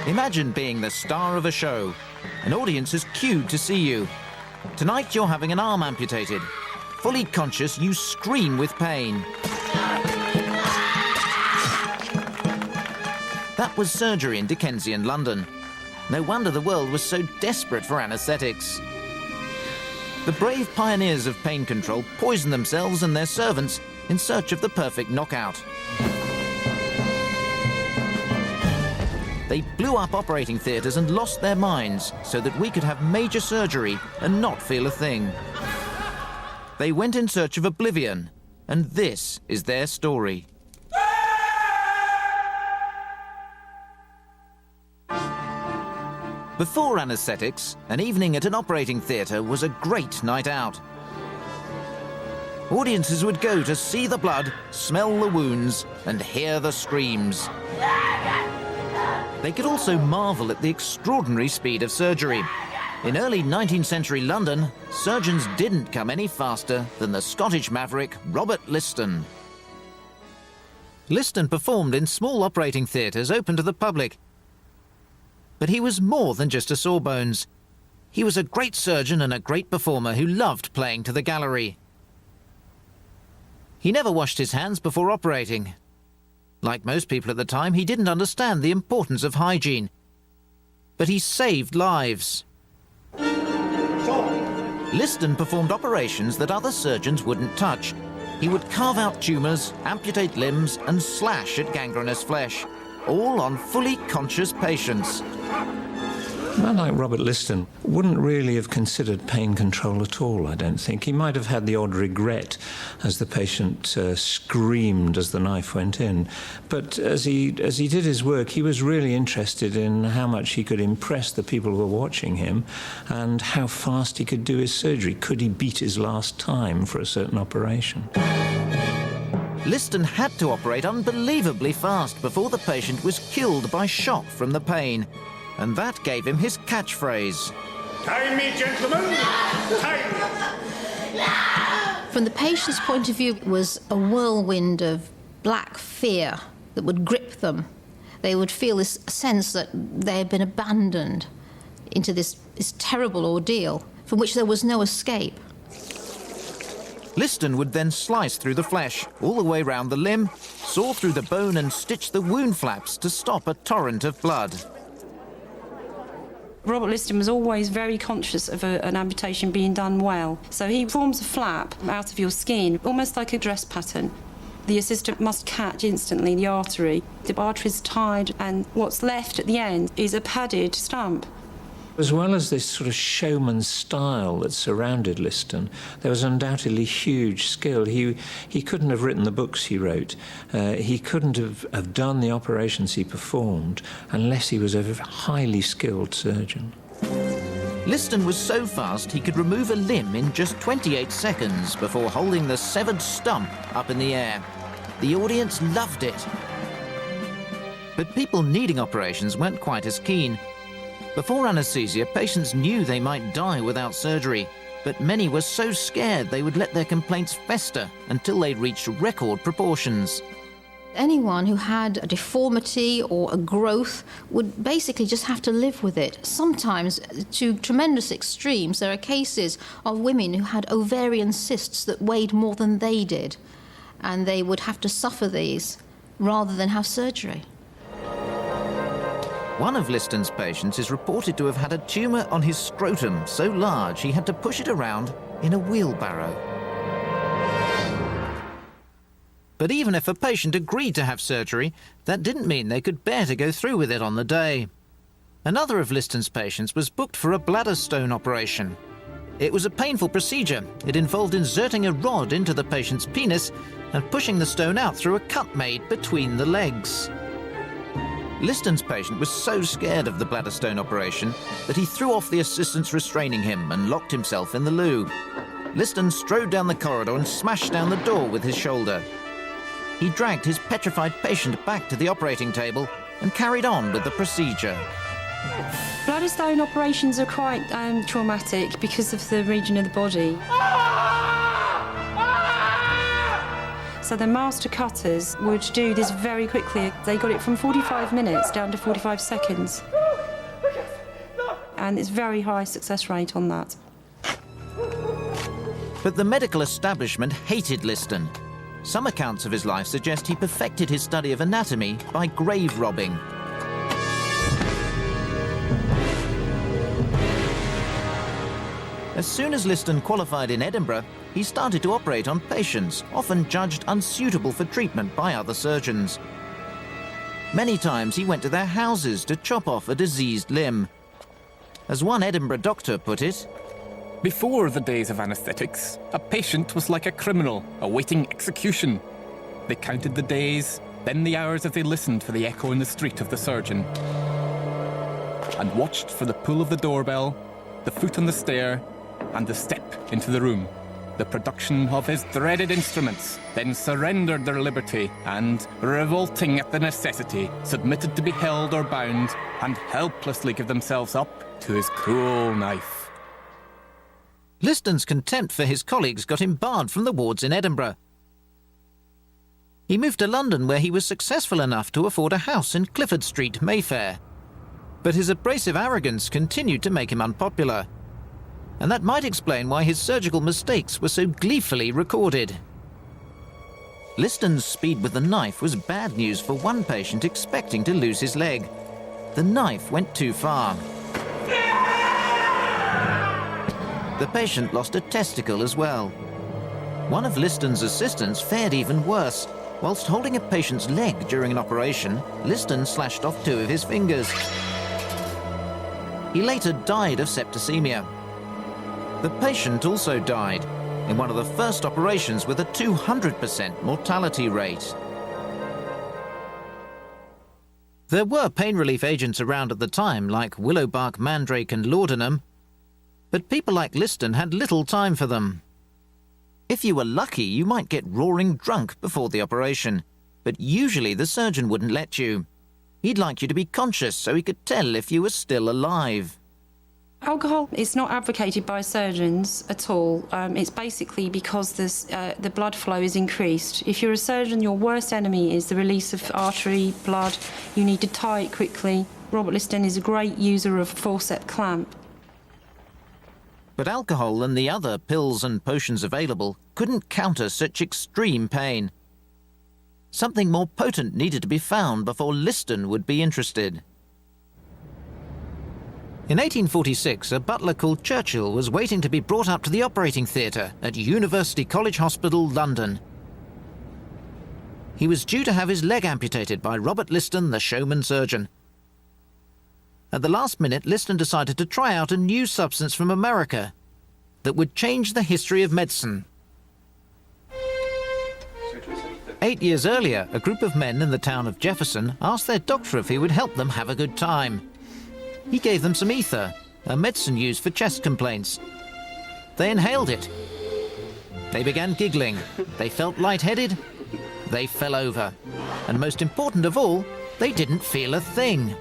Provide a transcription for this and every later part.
Imagine being the star of a show. An audience is queued to see you. Tonight you're having an arm amputated. Fully conscious, you scream with pain. That was surgery in Dickensian London. No wonder the world was so desperate for anaesthetics. The brave pioneers of pain control poisoned themselves and their servants in search of the perfect knockout. They blew up operating theatres and lost their minds so that we could have major surgery and not feel a thing. They went in search of oblivion, and this is their story. Before anaesthetics, an evening at an operating theatre was a great night out. Audiences would go to see the blood, smell the wounds, and hear the screams. They could also marvel at the extraordinary speed of surgery. In early 19th century London, surgeons didn't come any faster than the Scottish maverick Robert Liston. Liston performed in small operating theatres open to the public. But he was more than just a sawbones. He was a great surgeon and a great performer who loved playing to the gallery. He never washed his hands before operating. Like most people at the time, he didn't understand the importance of hygiene. But he saved lives. Liston performed operations that other surgeons wouldn't touch. He would carve out tumours, amputate limbs, and slash at gangrenous flesh, all on fully conscious patients. A man like Robert Liston wouldn't really have considered pain control at all, I don't think. He might have had the odd regret as the patient screamed as the knife went in. But as he did his work, he was really interested in how much he could impress the people who were watching him and how fast he could do his surgery. Could he beat his last time for a certain operation? Liston had to operate unbelievably fast before the patient was killed by shock from the pain. And that gave him his catchphrase. Time me, gentlemen! Time me! From the patient's point of view, it was a whirlwind of black fear that would grip them. They would feel this sense that they had been abandoned into this terrible ordeal from which there was no escape. Liston would then slice through the flesh, all the way round the limb, saw through the bone and stitch the wound flaps to stop a torrent of blood. Robert Liston was always very conscious of an amputation being done well. So he forms a flap out of your skin, almost like a dress pattern. The assistant must catch instantly the artery. The artery is tied, and what's left at the end is a padded stump. As well as this sort of showman style that surrounded Liston, there was undoubtedly huge skill. He couldn't have written the books he wrote. He couldn't have done the operations he performed unless he was a highly skilled surgeon. Liston was so fast he could remove a limb in just 28 seconds before holding the severed stump up in the air. The audience loved it. But people needing operations weren't quite as keen. Before anaesthesia, patients knew they might die without surgery, but many were so scared they would let their complaints fester until they'd reached record proportions. Anyone who had a deformity or a growth would basically just have to live with it. Sometimes, to tremendous extremes, there are cases of women who had ovarian cysts that weighed more than they did, and they would have to suffer these rather than have surgery. One of Liston's patients is reported to have had a tumour on his scrotum so large he had to push it around in a wheelbarrow. But even if a patient agreed to have surgery, that didn't mean they could bear to go through with it on the day. Another of Liston's patients was booked for a bladder stone operation. It was a painful procedure. It involved inserting a rod into the patient's penis and pushing the stone out through a cut made between the legs. Liston's patient was so scared of the bladder stone operation that he threw off the assistants restraining him and locked himself in the loo. Liston strode down the corridor and smashed down the door with his shoulder. He dragged his petrified patient back to the operating table and carried on with the procedure. Bladder stone operations are quite traumatic because of the region of the body. So the master cutters would do this very quickly. They got it from 45 minutes down to 45 seconds. And it's very high success rate on that. But the medical establishment hated Liston. Some accounts of his life suggest he perfected his study of anatomy by grave robbing. As soon as Liston qualified in Edinburgh, he started to operate on patients, often judged unsuitable for treatment by other surgeons. Many times he went to their houses to chop off a diseased limb. As one Edinburgh doctor put it, "Before the days of anaesthetics, a patient was like a criminal awaiting execution. They counted the days, then the hours as they listened for the echo in the street of the surgeon, and watched for the pull of the doorbell, the foot on the stair, and the step into the room, the production of his dreaded instruments, then surrendered their liberty, and, revolting at the necessity, submitted to be held or bound, and helplessly give themselves up to his cruel knife." Liston's contempt for his colleagues got him barred from the wards in Edinburgh. He moved to London, where he was successful enough to afford a house in Clifford Street, Mayfair. But his abrasive arrogance continued to make him unpopular. And that might explain why his surgical mistakes were so gleefully recorded. Liston's speed with the knife was bad news for one patient expecting to lose his leg. The knife went too far. The patient lost a testicle as well. One of Liston's assistants fared even worse. Whilst holding a patient's leg during an operation, Liston slashed off 2 of his fingers. He later died of septicemia. The patient also died in one of the first operations with a 200% mortality rate. There were pain relief agents around at the time, like willowbark, mandrake and laudanum, but people like Liston had little time for them. If you were lucky, you might get roaring drunk before the operation, but usually the surgeon wouldn't let you. He'd like you to be conscious so he could tell if you were still alive. Alcohol is not advocated by surgeons at all. It's basically because the blood flow is increased. If you're a surgeon, your worst enemy is the release of artery blood. You need to tie it quickly. Robert Liston is a great user of forceps clamp. But alcohol and the other pills and potions available couldn't counter such extreme pain. Something more potent needed to be found before Liston would be interested. In 1846, a butler called Churchill was waiting to be brought up to the operating theatre at University College Hospital, London. He was due to have his leg amputated by Robert Liston, the showman surgeon. At the last minute, Liston decided to try out a new substance from America that would change the history of medicine. 8 years earlier, a group of men in the town of Jefferson asked their doctor if he would help them have a good time. He gave them some ether, a medicine used for chest complaints. They inhaled it. They began giggling. They felt lightheaded. They fell over. And most important of all, they didn't feel a thing.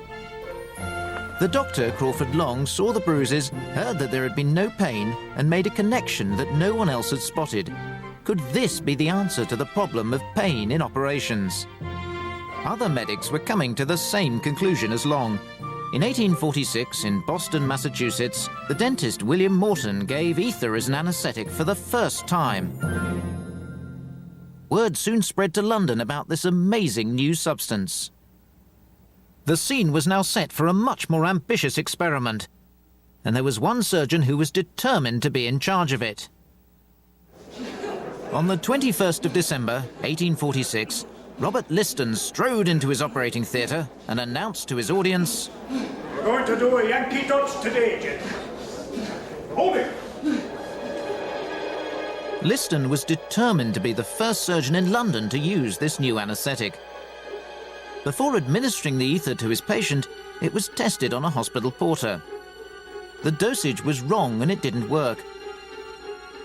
The doctor, Crawford Long, saw the bruises, heard that there had been no pain, and made a connection that no one else had spotted. Could this be the answer to the problem of pain in operations? Other medics were coming to the same conclusion as Long. In 1846, in Boston, Massachusetts, the dentist William Morton gave ether as an anaesthetic for the first time. Word soon spread to London about this amazing new substance. The scene was now set for a much more ambitious experiment, and there was one surgeon who was determined to be in charge of it. On the 21st of December, 1846, Robert Liston strode into his operating theatre and announced to his audience, "We're going to do a Yankee Dutch today, gentlemen. Hold it." Liston was determined to be the first surgeon in London to use this new anaesthetic. Before administering the ether to his patient, it was tested on a hospital porter. The dosage was wrong and it didn't work.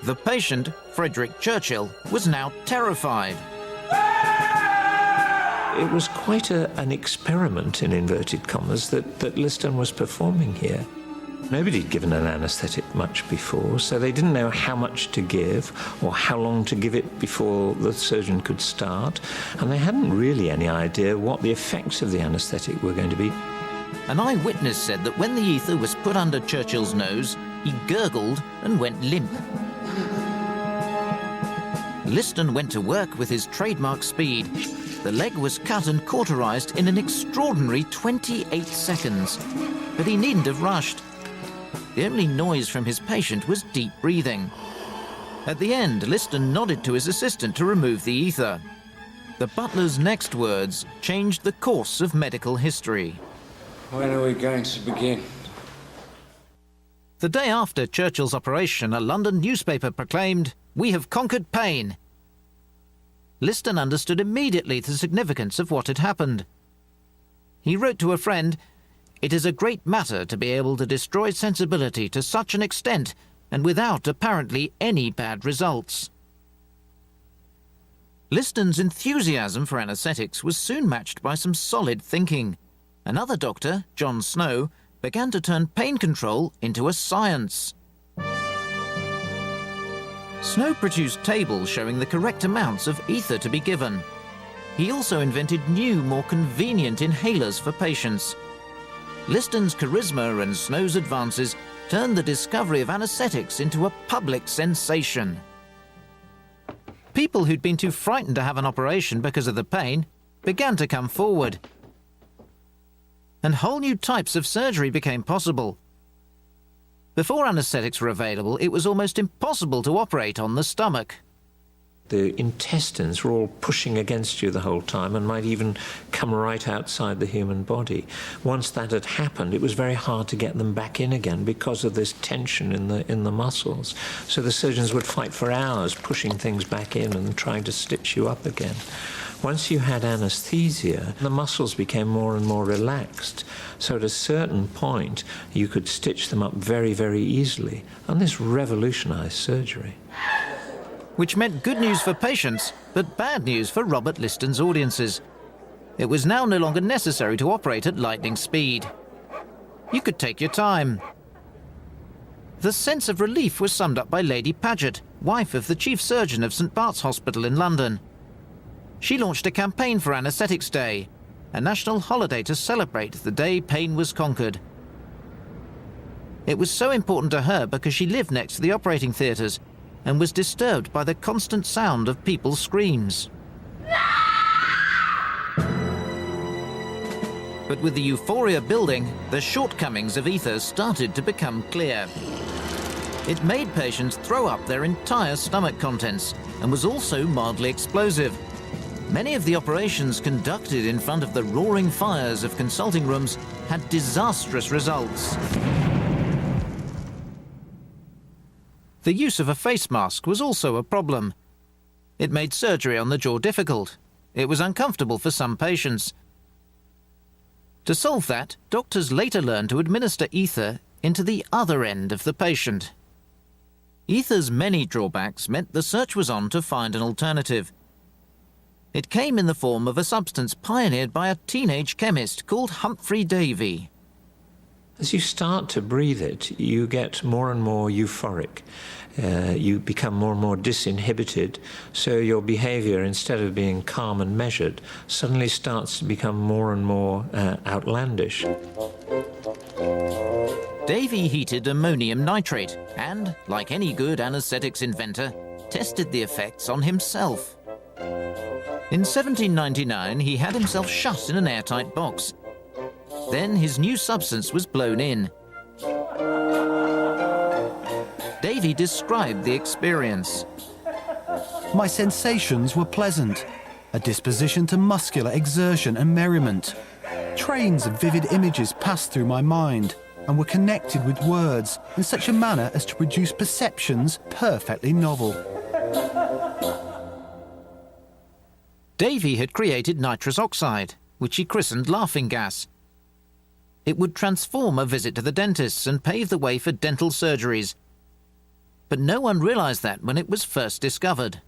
The patient, Frederick Churchill, was now terrified. It was quite an experiment, in inverted commas, that Liston was performing here. Nobody'd given an anaesthetic much before, so they didn't know how much to give or how long to give it before the surgeon could start, and they hadn't really any idea what the effects of the anaesthetic were going to be. An eyewitness said that when the ether was put under Churchill's nose, he gurgled and went limp. Liston went to work with his trademark speed. The leg was cut and cauterized in an extraordinary 28 seconds. But he needn't have rushed. The only noise from his patient was deep breathing. At the end, Liston nodded to his assistant to remove the ether. The butler's next words changed the course of medical history. When are we going to begin? The day after Churchill's operation, a London newspaper proclaimed, "We have conquered pain." Liston understood immediately the significance of what had happened. He wrote to a friend, "It is a great matter to be able to destroy sensibility to such an extent and without apparently any bad results." Liston's enthusiasm for anaesthetics was soon matched by some solid thinking. Another doctor, John Snow, began to turn pain control into a science. Snow produced tables showing the correct amounts of ether to be given. He also invented new, more convenient inhalers for patients. Liston's charisma and Snow's advances turned the discovery of anaesthetics into a public sensation. People who'd been too frightened to have an operation because of the pain began to come forward. And whole new types of surgery became possible. Before anaesthetics were available, it was almost impossible to operate on the stomach. The intestines were all pushing against you the whole time and might even come right outside the human body. Once that had happened, it was very hard to get them back in again because of this tension in the muscles. So the surgeons would fight for hours pushing things back in and trying to stitch you up again. Once you had anaesthesia, the muscles became more and more relaxed. So at a certain point, you could stitch them up very, very easily. And this revolutionized surgery. Which meant good news for patients, but bad news for Robert Liston's audiences. It was now no longer necessary to operate at lightning speed. You could take your time. The sense of relief was summed up by Lady Paget, wife of the chief surgeon of St Bart's Hospital in London. She launched a campaign for Anaesthetics Day, a national holiday to celebrate the day pain was conquered. It was so important to her because she lived next to the operating theatres and was disturbed by the constant sound of people's screams. But with the euphoria building, the shortcomings of ether started to become clear. It made patients throw up their entire stomach contents and was also mildly explosive. Many of the operations conducted in front of the roaring fires of consulting rooms had disastrous results. The use of a face mask was also a problem. It made surgery on the jaw difficult. It was uncomfortable for some patients. To solve that, doctors later learned to administer ether into the other end of the patient. Ether's many drawbacks meant the search was on to find an alternative. It came in the form of a substance pioneered by a teenage chemist called Humphrey Davy. As you start to breathe it, you get more and more euphoric. You become more and more disinhibited, so your behavior, instead of being calm and measured, suddenly starts to become more and more outlandish. Davy heated ammonium nitrate and, like any good anaesthetics inventor, tested the effects on himself. In 1799, he had himself shut in an airtight box. Then his new substance was blown in. Davy described the experience. My sensations were pleasant, a disposition to muscular exertion and merriment. Trains of vivid images passed through my mind and were connected with words in such a manner as to produce perceptions perfectly novel. Davy had created nitrous oxide, which he christened laughing gas. It would transform a visit to the dentist and pave the way for dental surgeries. But no one realized that when it was first discovered.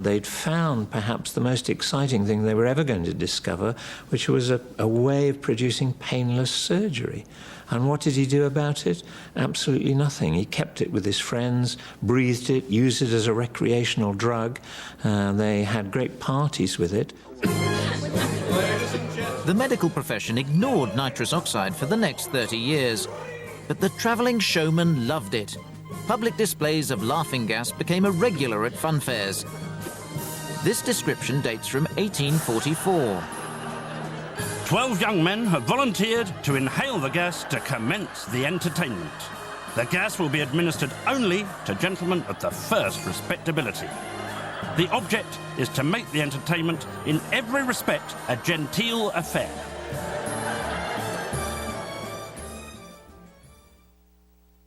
They'd found perhaps the most exciting thing they were ever going to discover, which was a way of producing painless surgery. And what did he do about it? Absolutely nothing. He kept it with his friends, breathed it, used it as a recreational drug. They had great parties with it. The medical profession ignored nitrous oxide for the next 30 years, but the travelling showman loved it. Public displays of laughing gas became a regular at fun fairs. This description dates from 1844. 12 young men have volunteered to inhale the gas to commence the entertainment. The gas will be administered only to gentlemen of the first respectability. The object is to make the entertainment in every respect a genteel affair.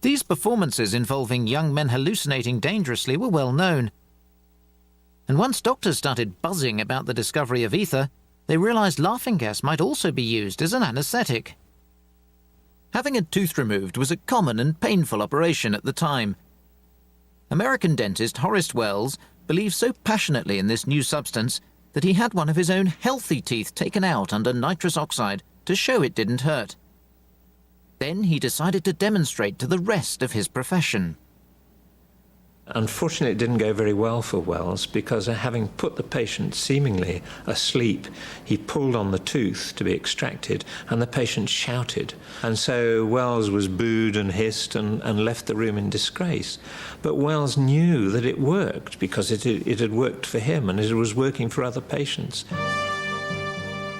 These performances involving young men hallucinating dangerously were well known. And once doctors started buzzing about the discovery of ether, they realised laughing gas might also be used as an anaesthetic. Having a tooth removed was a common and painful operation at the time. American dentist Horace Wells believed so passionately in this new substance that he had one of his own healthy teeth taken out under nitrous oxide to show it didn't hurt. Then he decided to demonstrate to the rest of his profession. Unfortunately, it didn't go very well for Wells because having put the patient seemingly asleep, he pulled on the tooth to be extracted and the patient shouted. And so Wells was booed and hissed and left the room in disgrace. But Wells knew that it worked because it had worked for him and it was working for other patients.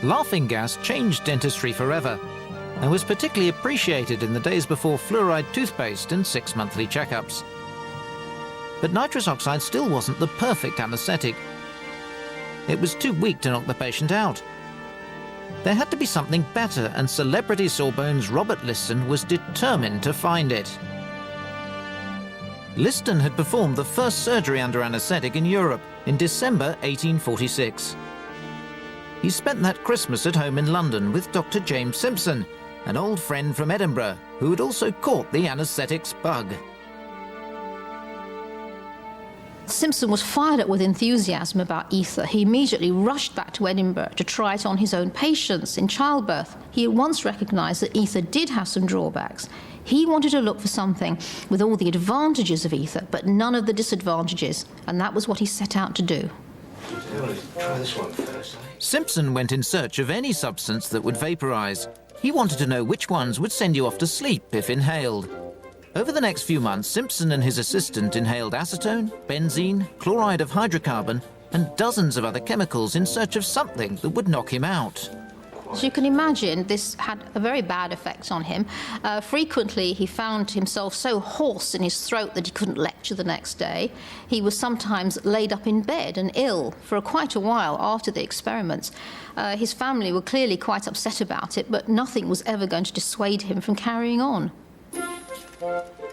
Laughing gas changed dentistry forever and was particularly appreciated in the days before fluoride toothpaste and 6 monthly checkups. But nitrous oxide still wasn't the perfect anaesthetic. It was too weak to knock the patient out. There had to be something better, and celebrity sawbones Robert Liston was determined to find it. Liston had performed the first surgery under anaesthetic in Europe in December 1846. He spent that Christmas at home in London with Dr. James Simpson, an old friend from Edinburgh who had also caught the anaesthetics bug. Simpson was fired up with enthusiasm about ether. He immediately rushed back to Edinburgh to try it on his own patients in childbirth. He at once recognised that ether did have some drawbacks. He wanted to look for something with all the advantages of ether, but none of the disadvantages, and that was what he set out to do. Try this one first, Simpson went in search of any substance that would vaporise. He wanted to know which ones would send you off to sleep if inhaled. Over the next few months, Simpson and his assistant inhaled acetone, benzene, chloride of hydrocarbon, and dozens of other chemicals in search of something that would knock him out. As you can imagine, this had a very bad effect on him. Frequently, he found himself so hoarse in his throat that he couldn't lecture the next day. He was sometimes laid up in bed and ill for quite a while after the experiments. His family were clearly quite upset about it, but nothing was ever going to dissuade him from carrying on.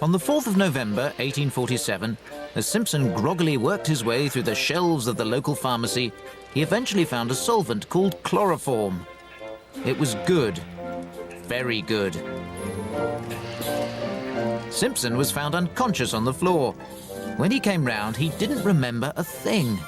On the 4th of November 1847, as Simpson groggily worked his way through the shelves of the local pharmacy, he eventually found a solvent called chloroform. It was good. Very good. Simpson was found unconscious on the floor. When he came round, he didn't remember a thing.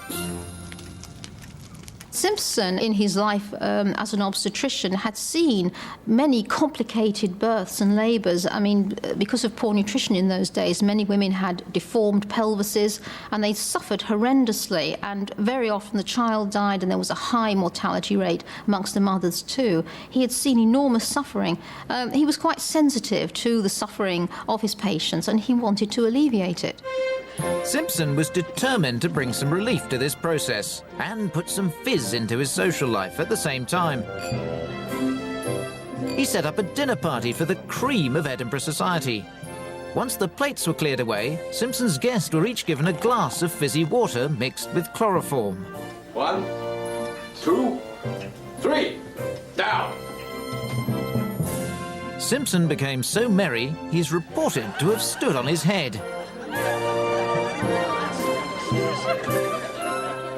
Simpson, in his life as an obstetrician, had seen many complicated births and labours. I mean, because of poor nutrition in those days, many women had deformed pelvises and they suffered horrendously, and very often the child died and there was a high mortality rate amongst the mothers too. He had seen enormous suffering. He was quite sensitive to the suffering of his patients and he wanted to alleviate it. Simpson was determined to bring some relief to this process and put some fizz into his social life at the same time. He set up a dinner party for the cream of Edinburgh society. Once the plates were cleared away, Simpson's guests were each given a glass of fizzy water mixed with chloroform. 1, 2, 3, down. Simpson became so merry, he's reported to have stood on his head.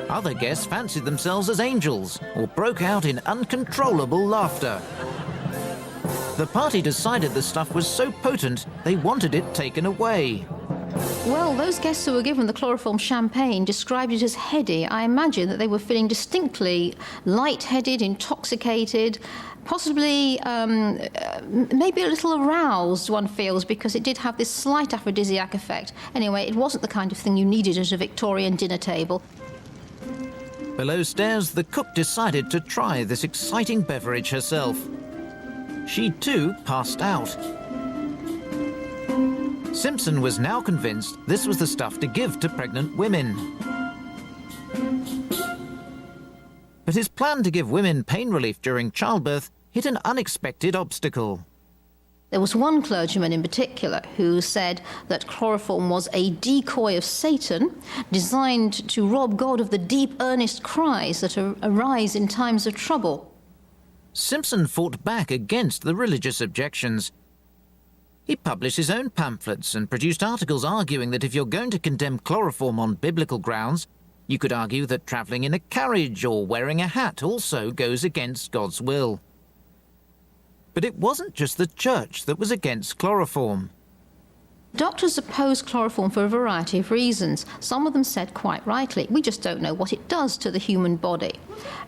Other guests fancied themselves as angels or broke out in uncontrollable laughter. The party decided the stuff was so potent they wanted it taken away. Well, those guests who were given the chloroform champagne described it as heady. I imagine that they were feeling distinctly lightheaded, intoxicated, possibly maybe a little aroused, one feels, because it did have this slight aphrodisiac effect. Anyway, it wasn't the kind of thing you needed at a Victorian dinner table. Below stairs, the cook decided to try this exciting beverage herself. She too passed out. Simpson was now convinced this was the stuff to give to pregnant women. But his plan to give women pain relief during childbirth hit an unexpected obstacle. There was one clergyman in particular who said that chloroform was a decoy of Satan designed to rob God of the deep, earnest cries that arise in times of trouble. Simpson fought back against the religious objections. He published his own pamphlets and produced articles arguing that if you're going to condemn chloroform on biblical grounds, you could argue that travelling in a carriage or wearing a hat also goes against God's will. But it wasn't just the church that was against chloroform. Doctors opposed chloroform for a variety of reasons. Some of them said quite rightly, we just don't know what it does to the human body.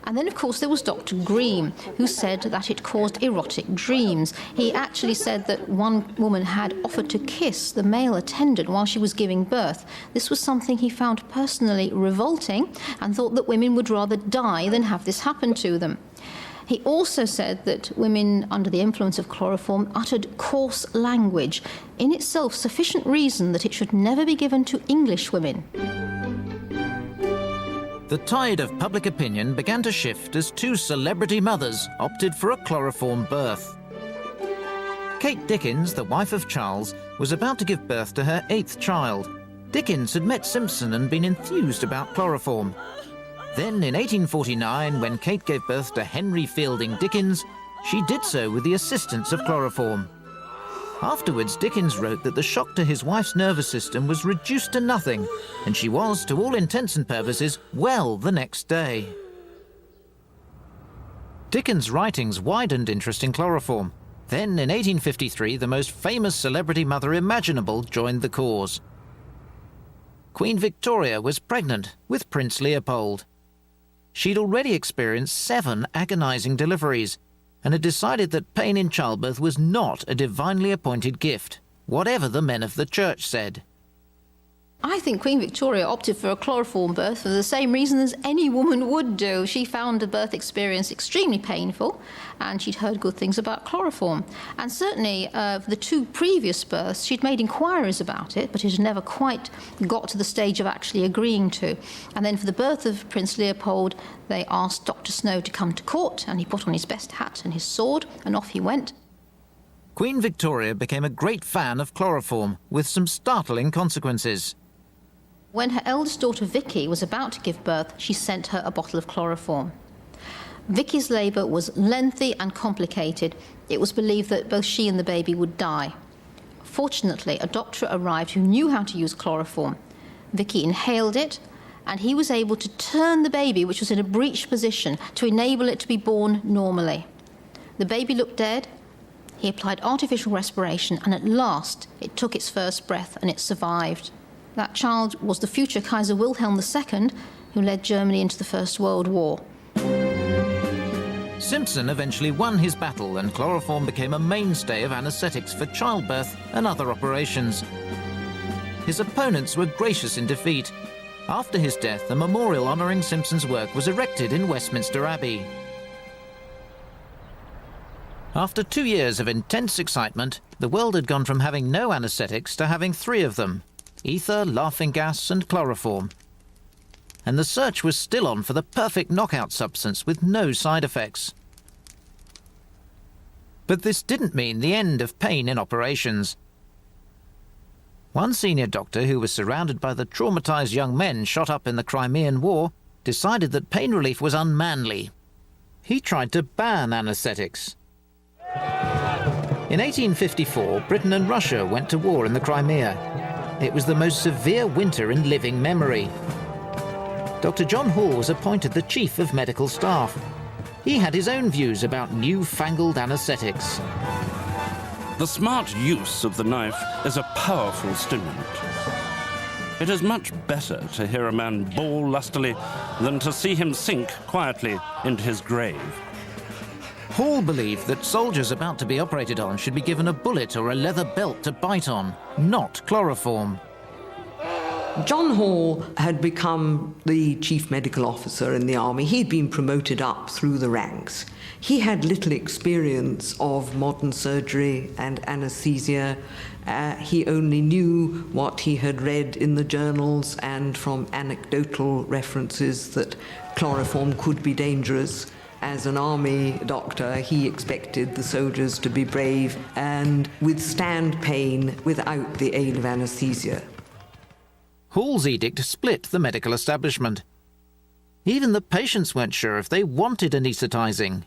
And then, of course, there was Dr. Green, who said that it caused erotic dreams. He actually said that one woman had offered to kiss the male attendant while she was giving birth. This was something he found personally revolting and thought that women would rather die than have this happen to them. He also said that women under the influence of chloroform uttered coarse language, in itself sufficient reason that it should never be given to English women. The tide of public opinion began to shift as two celebrity mothers opted for a chloroform birth. Kate Dickens, the wife of Charles, was about to give birth to her 8th child. Dickens had met Simpson and been enthused about chloroform. Then, in 1849, when Kate gave birth to Henry Fielding Dickens, she did so with the assistance of chloroform. Afterwards, Dickens wrote that the shock to his wife's nervous system was reduced to nothing, and she was, to all intents and purposes, well the next day. Dickens' writings widened interest in chloroform. Then, in 1853, the most famous celebrity mother imaginable joined the cause. Queen Victoria was pregnant with Prince Leopold. She'd already experienced 7 agonizing deliveries and had decided that pain in childbirth was not a divinely appointed gift, whatever the men of the church said. I think Queen Victoria opted for a chloroform birth for the same reason as any woman would do. She found the birth experience extremely painful, and she'd heard good things about chloroform. And certainly, for the 2 previous births, she'd made inquiries about it, but it had never quite got to the stage of actually agreeing to. And then for the birth of Prince Leopold, they asked Dr. Snow to come to court, and he put on his best hat and his sword, and off he went. Queen Victoria became a great fan of chloroform, with some startling consequences. When her eldest daughter Vicky was about to give birth, she sent her a bottle of chloroform. Vicky's labour was lengthy and complicated. It was believed that both she and the baby would die. Fortunately, a doctor arrived who knew how to use chloroform. Vicky inhaled it, and he was able to turn the baby, which was in a breech position, to enable it to be born normally. The baby looked dead. He applied artificial respiration, and at last it took its first breath, and it survived. That child was the future Kaiser Wilhelm II, who led Germany into the First World War. Simpson eventually won his battle, and chloroform became a mainstay of anaesthetics for childbirth and other operations. His opponents were gracious in defeat. After his death, a memorial honouring Simpson's work was erected in Westminster Abbey. After 2 years of intense excitement, the world had gone from having no anaesthetics to having 3 of them: ether, laughing gas, and chloroform. And the search was still on for the perfect knockout substance with no side effects. But this didn't mean the end of pain in operations. One senior doctor, who was surrounded by the traumatized young men shot up in the Crimean War, decided that pain relief was unmanly. He tried to ban anaesthetics. In 1854, Britain and Russia went to war in the Crimea. It was the most severe winter in living memory. Dr. John Hall was appointed the Chief of Medical Staff. He had his own views about newfangled anaesthetics. The smart use of the knife is a powerful stimulant. It is much better to hear a man bawl lustily than to see him sink quietly into his grave. Hall believed that soldiers about to be operated on should be given a bullet or a leather belt to bite on, not chloroform. John Hall had become the chief medical officer in the army. He'd been promoted up through the ranks. He had little experience of modern surgery and anesthesia. He only knew what he had read in the journals and from anecdotal references that chloroform could be dangerous. As an army doctor, he expected the soldiers to be brave and withstand pain without the aid of anesthesia. Hall's edict split the medical establishment. Even the patients weren't sure if they wanted anaesthetizing.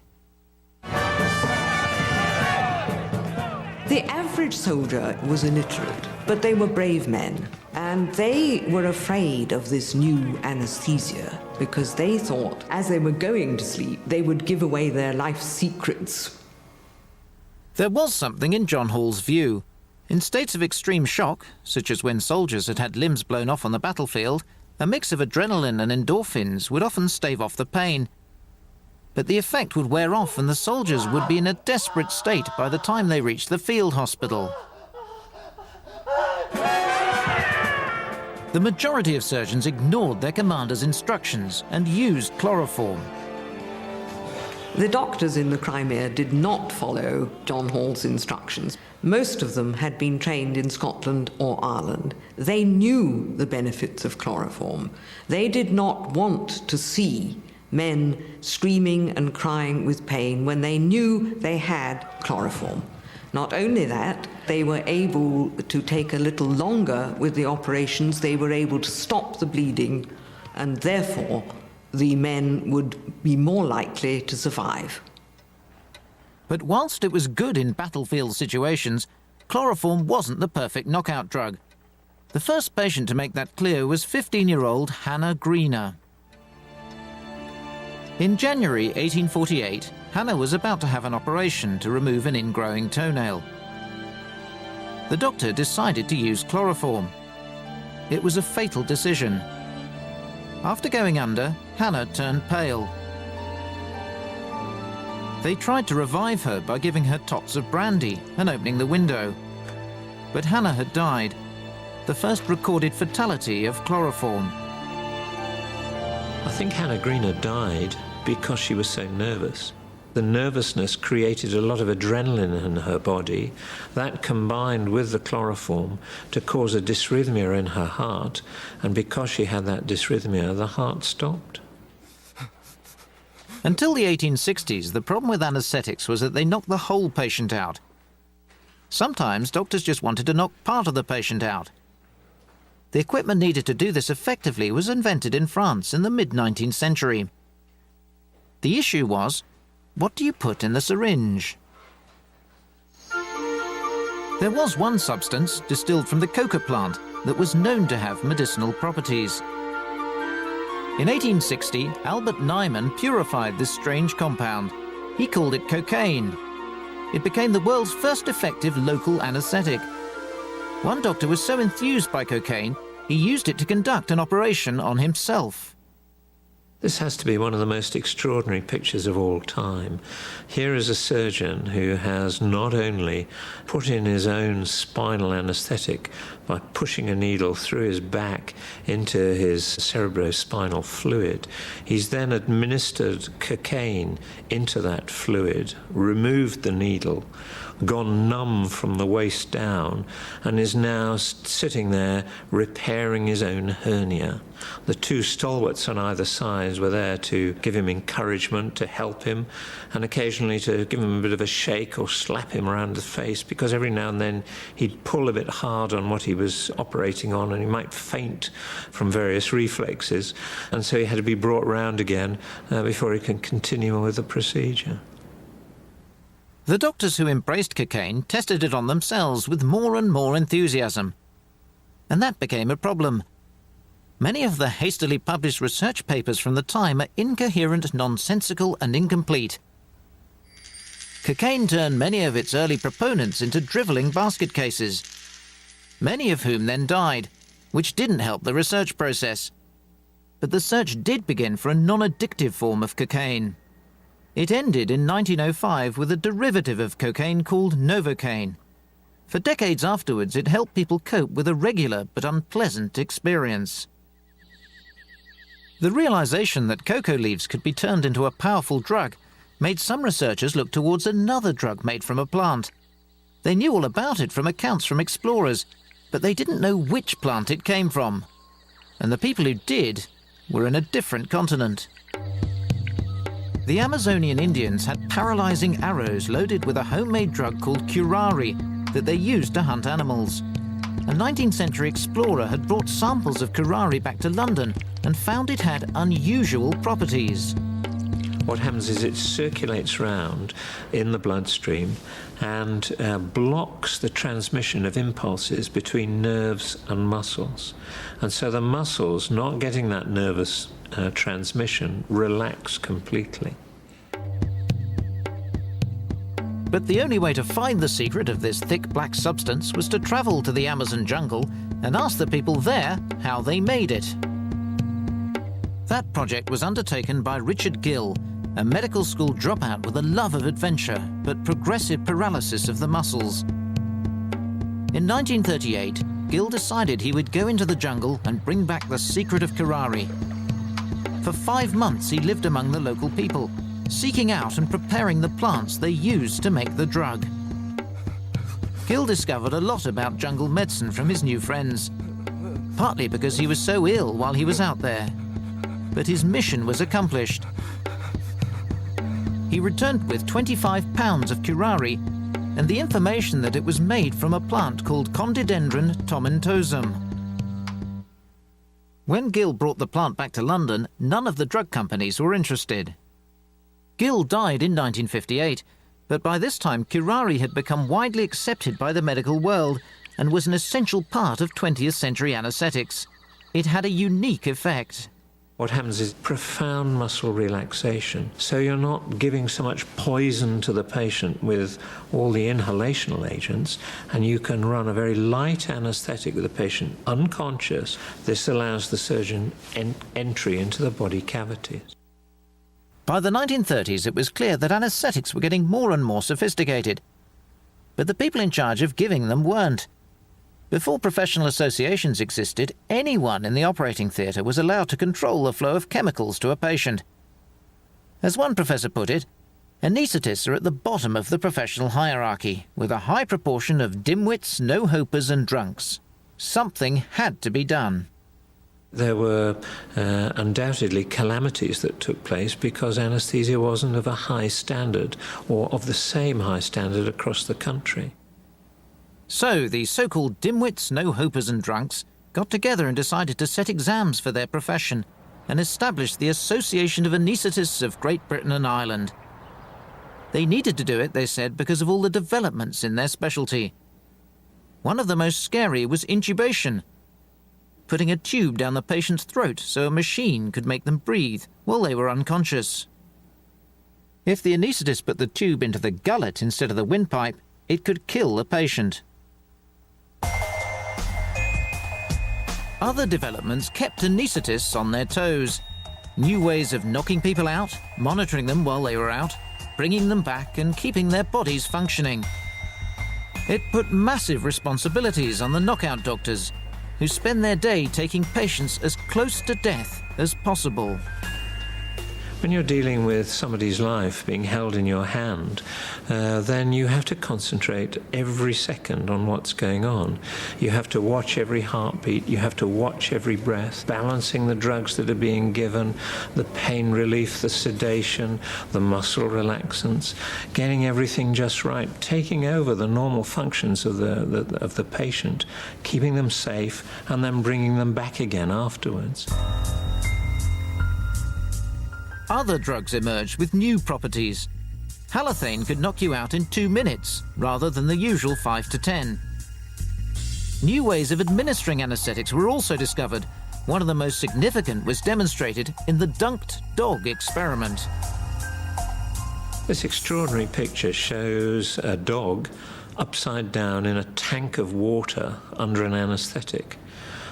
The average soldier was illiterate, but they were brave men, and they were afraid of this new anesthesia because they thought as they were going to sleep, they would give away their life secrets. There was something in John Hall's view. In states of extreme shock, such as when soldiers had had limbs blown off on the battlefield, a mix of adrenaline and endorphins would often stave off the pain. But the effect would wear off and the soldiers would be in a desperate state by the time they reached the field hospital. The majority of surgeons ignored their commander's instructions and used chloroform. The doctors in the Crimea did not follow John Hall's instructions. Most of them had been trained in Scotland or Ireland. They knew the benefits of chloroform. They did not want to see men screaming and crying with pain when they knew they had chloroform. Not only that, they were able to take a little longer with the operations. They were able to stop the bleeding, and therefore the men would be more likely to survive. But whilst it was good in battlefield situations, chloroform wasn't the perfect knockout drug. The first patient to make that clear was 15-year-old Hannah Greener. In January 1848, Hannah was about to have an operation to remove an ingrowing toenail. The doctor decided to use chloroform. It was a fatal decision. After going under, Hannah turned pale. They tried to revive her by giving her tots of brandy and opening the window. But Hannah had died, the first recorded fatality of chloroform. I think Hannah Greener died because she was so nervous. The nervousness created a lot of adrenaline in her body. That combined with the chloroform to cause a dysrhythmia in her heart, and because she had that dysrhythmia, the heart stopped. Until the 1860s, the problem with anaesthetics was that they knocked the whole patient out. Sometimes doctors just wanted to knock part of the patient out. The equipment needed to do this effectively was invented in France in the mid-19th century. The issue was, what do you put in the syringe? There was one substance, distilled from the coca plant, that was known to have medicinal properties. In 1860, Albert Nyman purified this strange compound. He called it cocaine. It became the world's first effective local anaesthetic. One doctor was so enthused by cocaine, he used it to conduct an operation on himself. This has to be one of the most extraordinary pictures of all time. Here is a surgeon who has not only put in his own spinal anaesthetic by pushing a needle through his back into his cerebrospinal fluid, he's then administered cocaine into that fluid, removed the needle, gone numb from the waist down, and is now sitting there repairing his own hernia. The two stalwarts on either side were there to give him encouragement, to help him, and occasionally to give him a bit of a shake or slap him around the face, because every now and then he'd pull a bit hard on what he was operating on and he might faint from various reflexes, and so he had to be brought round again before he could continue with the procedure. The doctors who embraced cocaine tested it on themselves with more and more enthusiasm. And that became a problem. Many of the hastily published research papers from the time are incoherent, nonsensical, and incomplete. Cocaine turned many of its early proponents into drivelling basket cases, many of whom then died, which didn't help the research process. But the search did begin for a non-addictive form of cocaine. It ended in 1905 with a derivative of cocaine called Novocaine. For decades afterwards, it helped people cope with a regular but unpleasant experience. The realization that cocoa leaves could be turned into a powerful drug made some researchers look towards another drug made from a plant. They knew all about it from accounts from explorers, but they didn't know which plant it came from. And the people who did were in a different continent. The Amazonian Indians had paralyzing arrows loaded with a homemade drug called curare that they used to hunt animals. A 19th century explorer had brought samples of curare back to London and found it had unusual properties. What happens is it circulates around in the bloodstream and blocks the transmission of impulses between nerves and muscles. And so the muscles, not getting that nervous transmission, relax completely. But the only way to find the secret of this thick black substance was to travel to the Amazon jungle and ask the people there how they made it. That project was undertaken by Richard Gill, a medical school dropout with a love of adventure but progressive paralysis of the muscles. In 1938, Gill decided he would go into the jungle and bring back the secret of curare. For 5 months he lived among the local people, seeking out and preparing the plants they used to make the drug. Gill discovered a lot about jungle medicine from his new friends, partly because he was so ill while he was out there. But his mission was accomplished. He returned with 25 pounds of curare and the information that it was made from a plant called Condidendron tomentosum. When Gill brought the plant back to London, none of the drug companies were interested. Gill died in 1958, but by this time curare had become widely accepted by the medical world and was an essential part of 20th century anaesthetics. It had a unique effect. What happens is profound muscle relaxation. So you're not giving so much poison to the patient with all the inhalational agents, and you can run a very light anaesthetic with the patient unconscious. This allows the surgeon entry into the body cavities. By the 1930s, it was clear that anaesthetics were getting more and more sophisticated. But the people in charge of giving them weren't. Before professional associations existed, anyone in the operating theatre was allowed to control the flow of chemicals to a patient. As one professor put it, anaesthetists are at the bottom of the professional hierarchy, with a high proportion of dimwits, no-hopers and drunks. Something had to be done. There were undoubtedly calamities that took place because anaesthesia wasn't of a high standard or of the same high standard across the country. So the so-called dimwits, no-hopers and drunks got together and decided to set exams for their profession and established the Association of Anaesthetists of Great Britain and Ireland. They needed to do it, they said, because of all the developments in their specialty. One of the most scary was intubation, putting a tube down the patient's throat so a machine could make them breathe while they were unconscious. If the anaesthetist put the tube into the gullet instead of the windpipe, it could kill the patient. Other developments kept anaesthetists on their toes. New ways of knocking people out, monitoring them while they were out, bringing them back and keeping their bodies functioning. It put massive responsibilities on the knockout doctors, who spend their day taking patients as close to death as possible. When you're dealing with somebody's life being held in your hand, then you have to concentrate every second on what's going on. You have to watch every heartbeat, you have to watch every breath, balancing the drugs that are being given, the pain relief, the sedation, the muscle relaxants, getting everything just right, taking over the normal functions of the patient, keeping them safe, and then bringing them back again afterwards. Other drugs emerged with new properties. Halothane could knock you out in 2 minutes, rather than the usual 5 to 10. New ways of administering anaesthetics were also discovered. One of the most significant was demonstrated in the dunked dog experiment. This extraordinary picture shows a dog upside down in a tank of water under an anaesthetic.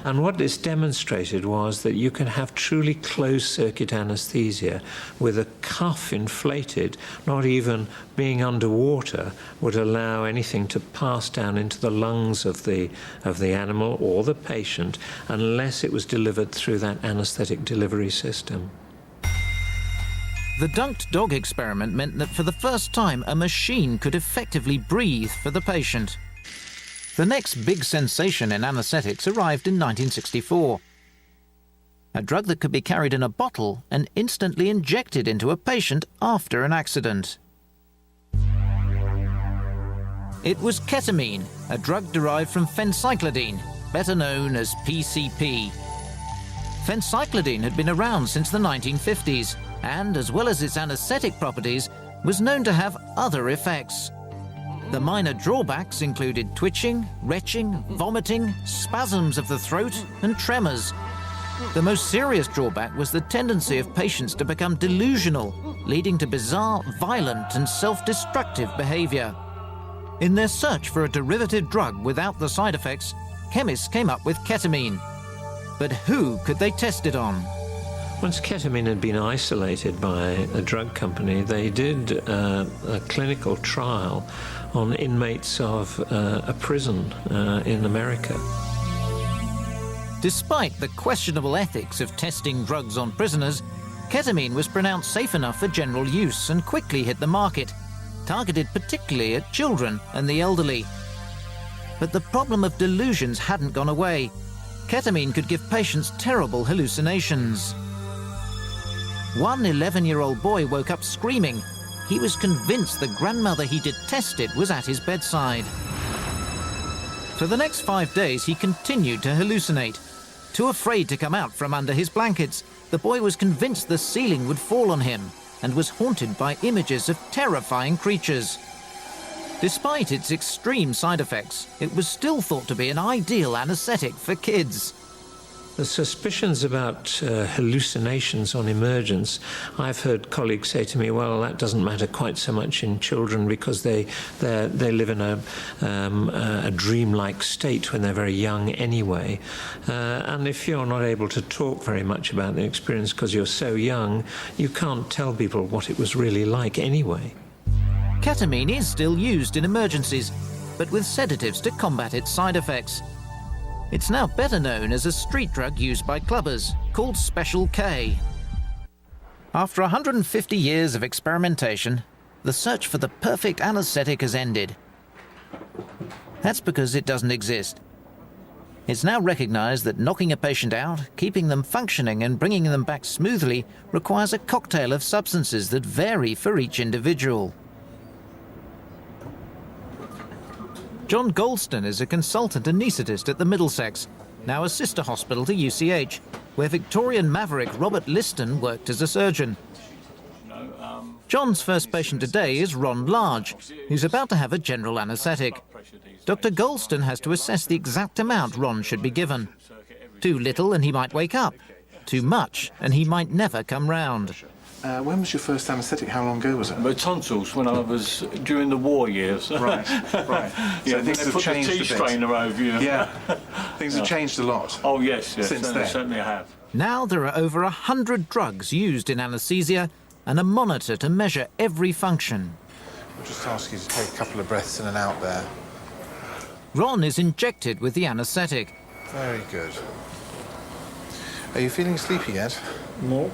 And what this demonstrated was that you can have truly closed-circuit anaesthesia with a cuff inflated. Not even being underwater would allow anything to pass down into the lungs of the animal or the patient unless it was delivered through that anaesthetic delivery system. The dunked dog experiment meant that for the first time a machine could effectively breathe for the patient. The next big sensation in anaesthetics arrived in 1964. A drug that could be carried in a bottle and instantly injected into a patient after an accident. It was ketamine, a drug derived from phencyclidine, better known as PCP. Phencyclidine had been around since the 1950s and, as well as its anaesthetic properties, was known to have other effects. The minor drawbacks included twitching, retching, vomiting, spasms of the throat, and tremors. The most serious drawback was the tendency of patients to become delusional, leading to bizarre, violent, and self-destructive behavior. In their search for a derivative drug without the side effects, chemists came up with ketamine. But who could they test it on? Once ketamine had been isolated by a drug company, they did a clinical trial on inmates of a prison in America. Despite the questionable ethics of testing drugs on prisoners, ketamine was pronounced safe enough for general use and quickly hit the market, targeted particularly at children and the elderly. But the problem of delusions hadn't gone away. Ketamine could give patients terrible hallucinations. One 11-year-old boy woke up screaming. He was convinced the grandmother he'd tested was at his bedside. For the next 5 days, he continued to hallucinate. Too afraid to come out from under his blankets, the boy was convinced the ceiling would fall on him and was haunted by images of terrifying creatures. Despite its extreme side effects, it was still thought to be an ideal anaesthetic for kids. The suspicions about hallucinations on emergence, I've heard colleagues say to me, well, that doesn't matter quite so much in children because they live in a dreamlike state when they're very young anyway. And if you're not able to talk very much about the experience because you're so young, you can't tell people what it was really like anyway. Ketamine is still used in emergencies, but with sedatives to combat its side effects. It's now better known as a street drug used by clubbers, called Special K. After 150 years of experimentation, the search for the perfect anaesthetic has ended. That's because it doesn't exist. It's now recognized that knocking a patient out, keeping them functioning and bringing them back smoothly requires a cocktail of substances that vary for each individual. John Golston is a consultant anaesthetist at the Middlesex, now a sister hospital to UCH, where Victorian maverick Robert Liston worked as a surgeon. John's first patient today is Ron Large, who's about to have a general anaesthetic. Dr. Golston has to assess the exact amount Ron should be given. Too little and he might wake up. Too much and he might never come round. When was your first anaesthetic? How long ago was it? My tonsils, when I was during the war years. Right. Yeah, so things have changed a bit. Strainer over you. Yeah, things have changed a lot. Oh yes, since then. Certainly have. Now there are over 100 drugs used in anaesthesia and a monitor to measure every function. I'll just ask you to take a couple of breaths in and out there. Ron is injected with the anaesthetic. Very good. Are you feeling sleepy yet? No.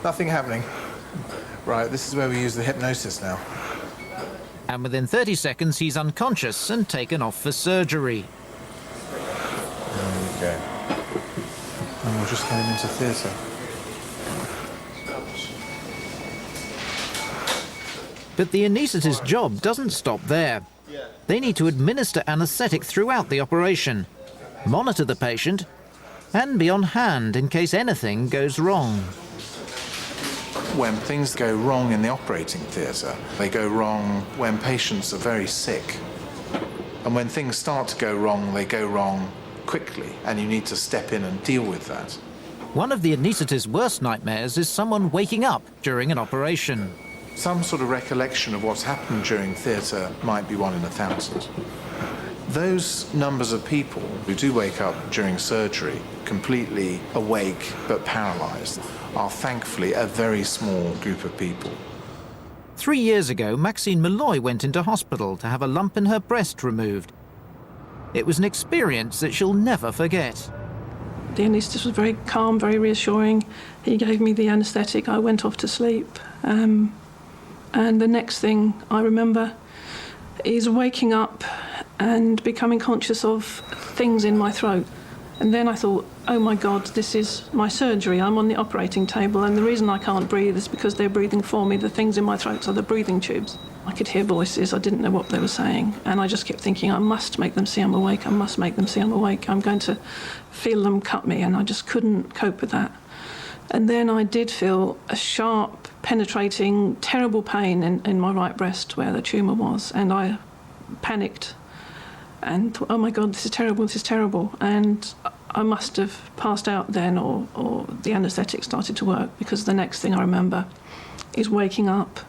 Nothing happening. Right, this is where we use the hypnosis now. And within 30 seconds, he's unconscious and taken off for surgery. There we go. And we'll just get him into theatre. But the anaesthetist's job doesn't stop there. They need to administer anaesthetic throughout the operation, monitor the patient, and be on hand in case anything goes wrong. When things go wrong in the operating theatre, they go wrong when patients are very sick. And when things start to go wrong, they go wrong quickly, and you need to step in and deal with that. One of the anaesthetist's worst nightmares is someone waking up during an operation. Some sort of recollection of what's happened during theatre might be 1 in 1,000. Those numbers of people who do wake up during surgery completely awake but paralysed are thankfully a very small group of people. 3 years ago, Maxine Malloy went into hospital to have a lump in her breast removed. It was an experience that she'll never forget. The anaesthetist was very calm, very reassuring. He gave me the anaesthetic. I went off to sleep. And the next thing I remember is waking up and becoming conscious of things in my throat. And then I thought, oh my God, this is my surgery. I'm on the operating table, and the reason I can't breathe is because they're breathing for me. The things in my throat are the breathing tubes. I could hear voices. I didn't know what they were saying. And I just kept thinking, I must make them see I'm awake. I must make them see I'm awake. I'm going to feel them cut me. And I just couldn't cope with that. And then I did feel a sharp, penetrating, terrible pain in my right breast where the tumour was. And I panicked and thought, oh my God, this is terrible, this is terrible. And I must have passed out then, or the anaesthetic started to work, because the next thing I remember is waking up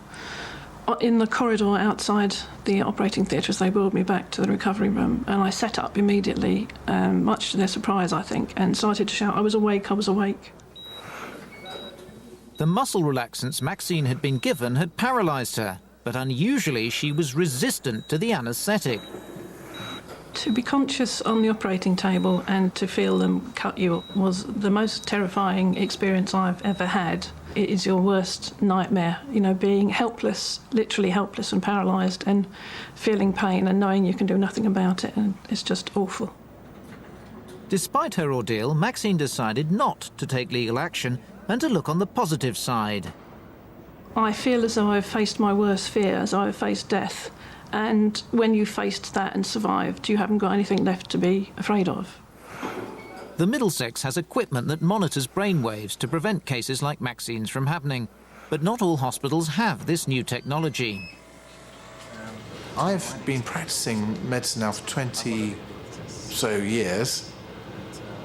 in the corridor outside the operating theatre as they wheeled me back to the recovery room. And I sat up immediately, much to their surprise, I think, and started to shout, I was awake, I was awake. The muscle relaxants Maxine had been given had paralysed her, but unusually she was resistant to the anaesthetic. To be conscious on the operating table and to feel them cut you was the most terrifying experience I've ever had. It is your worst nightmare, you know, being helpless, literally helpless and paralysed, and feeling pain and knowing you can do nothing about it, and it's just awful. Despite her ordeal, Maxine decided not to take legal action and to look on the positive side. I feel as though I've faced my worst fear, as I've faced death. And when you faced that and survived, you haven't got anything left to be afraid of. The Middlesex has equipment that monitors brainwaves to prevent cases like Maxine's from happening. But not all hospitals have this new technology. I've been practicing medicine now for 20 so years,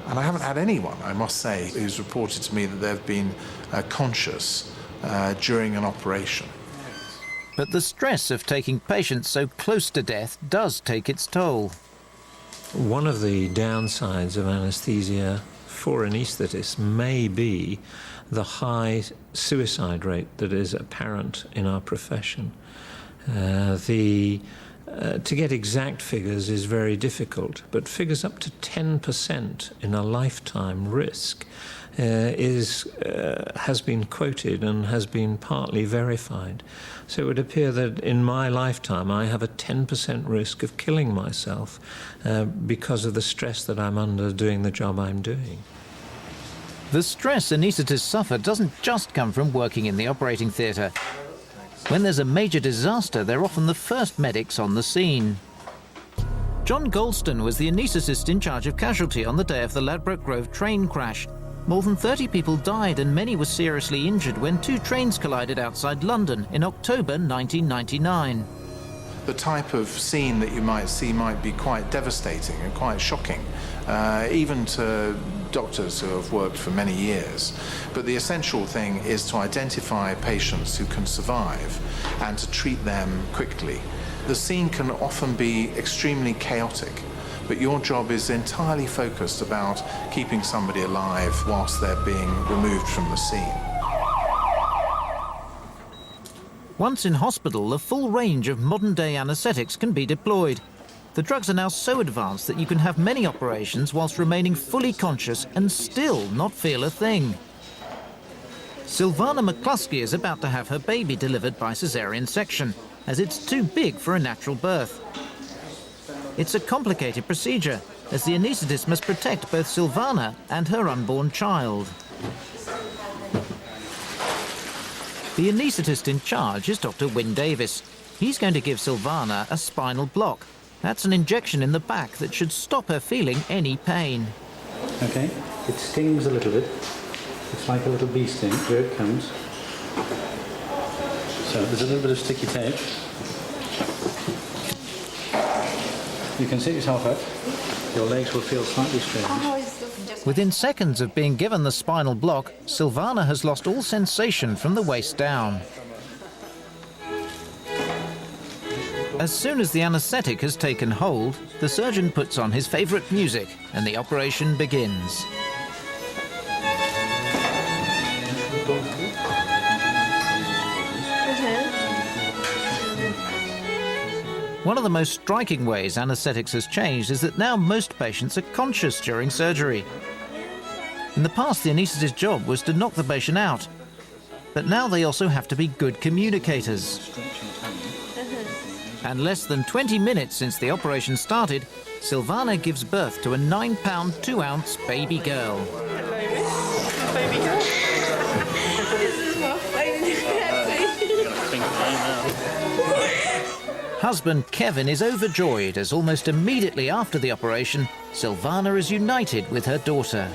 and I haven't had anyone, I must say, who's reported to me that they've been conscious during an operation. But the stress of taking patients so close to death does take its toll. One of the downsides of anaesthesia for anaesthetists may be the high suicide rate that is apparent in our profession. To get exact figures is very difficult, but figures up to 10% in a lifetime risk has been quoted and has been partly verified. So it would appear that in my lifetime I have a 10% risk of killing myself because of the stress that I'm under doing the job I'm doing. The stress anaesthetists suffer doesn't just come from working in the operating theatre. When there's a major disaster, they're often the first medics on the scene. John Golston was the anaesthetist in charge of casualty on the day of the Ladbroke Grove train crash. More than 30 people died and many were seriously injured when 2 trains collided outside London in October 1999. The type of scene that you might see might be quite devastating and quite shocking, even to doctors who have worked for many years. But the essential thing is to identify patients who can survive and to treat them quickly. The scene can often be extremely chaotic, but your job is entirely focused about keeping somebody alive whilst they're being removed from the scene. Once in hospital, a full range of modern-day anaesthetics can be deployed. The drugs are now so advanced that you can have many operations whilst remaining fully conscious and still not feel a thing. Silvana McCluskey is about to have her baby delivered by caesarean section, as it's too big for a natural birth. It's a complicated procedure, as the anaesthetist must protect both Silvana and her unborn child. The anaesthetist in charge is Dr. Wynne Davis. He's going to give Silvana a spinal block. That's an injection in the back that should stop her feeling any pain. Okay, it stings a little bit. It's like a little bee sting. Here it comes. So there's a little bit of sticky tape. You can sit yourself up. Your legs will feel slightly strange. Within seconds of being given the spinal block, Silvana has lost all sensation from the waist down. As soon as the anaesthetic has taken hold, the surgeon puts on his favourite music and the operation begins. One of the most striking ways anaesthetics has changed is that now most patients are conscious during surgery. In the past, the anaesthetist's job was to knock the patient out, but now they also have to be good communicators. And less than 20 minutes since the operation started, Silvana gives birth to a 9-pound, 2-ounce baby girl. Hello, baby girl. This is my Husband Kevin is overjoyed as almost immediately after the operation, Silvana is united with her daughter.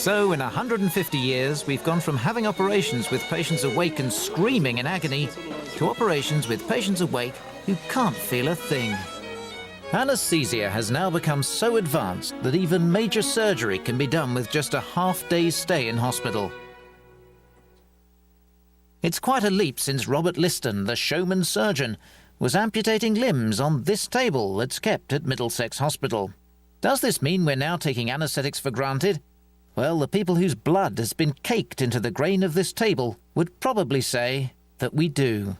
So in 150 years, we've gone from having operations with patients awake and screaming in agony to operations with patients awake who can't feel a thing. Anesthesia has now become so advanced that even major surgery can be done with just a half-day's stay in hospital. It's quite a leap since Robert Liston, the showman surgeon, was amputating limbs on this table that's kept at Middlesex Hospital. Does this mean we're now taking anaesthetics for granted? Well, the people whose blood has been caked into the grain of this table would probably say that we do.